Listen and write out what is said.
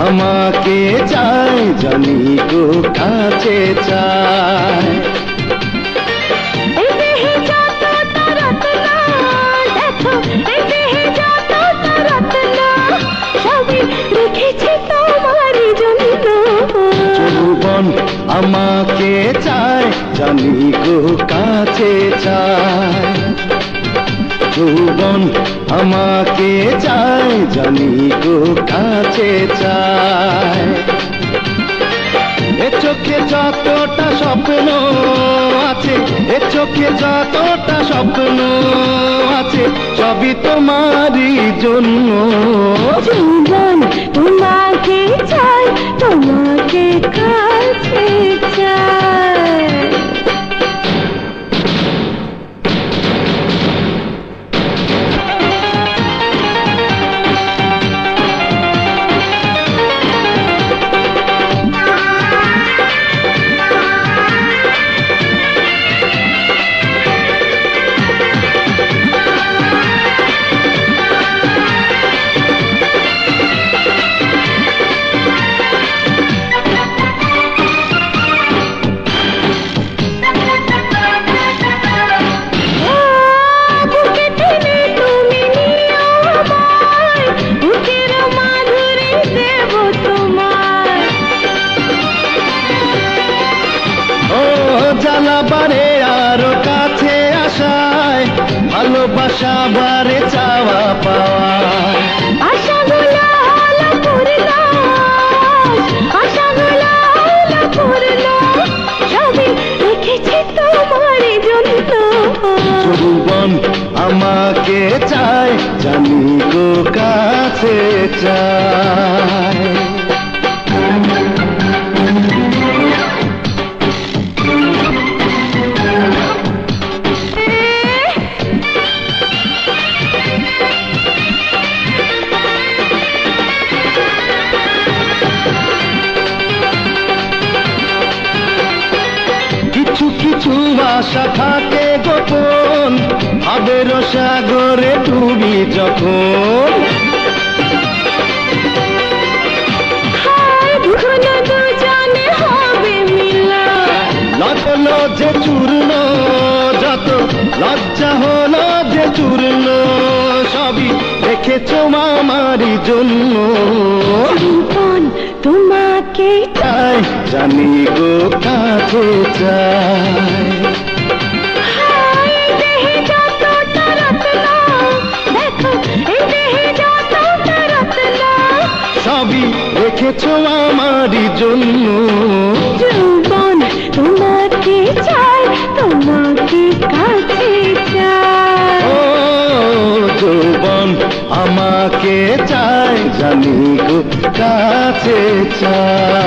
আমাকে চায় জানি গো কাছে চায়। যৌবন আমাকে চায় জানি গো কাছে চায়। যৌবন আমাকে চায় জানি গো কাছে চায়। এ চোখে যতটা স্বপ্ন আছে, এ চোখে যতটা স্বপ্ন আছে, সবই তোমারই জন্য। যৌবন তোমাকে চাই, তোমাকে কাছে চাই। জ্বালাবারে আরো কাছে আসায়, ভালোবাসা বারে চাওয়া পাওয়া। আশাগুলো হলো পূর্ণ, আশাগুলো হলো পূর্ণ, সবই রেখেছি তোমার জন্য। যৌবন আমাকে চায় জানি গো কাছে চায়। কিছু কিছু আশা থাকে গোপন, ভাবের সাগরে ডুবি যখন। দুজনে হবে মিলা, লাগলো যে চূর্ণ যত, লজ্জা হলো যে চূর্ণ, সবই দেখেছো আমারই জন্য। যৌবন তোমাকে চাই জানি গো কাছে চাই। দেহে যতটা রত্ন, দেখো এই দেহে যতটা রত্ন, সবই রেখেছো আমারই জন্য। যৌবন তোমাকে চাই, তোমাকে কাছে চাই। ও যৌবন আমাকে চায় জানি গো কাছে চায়।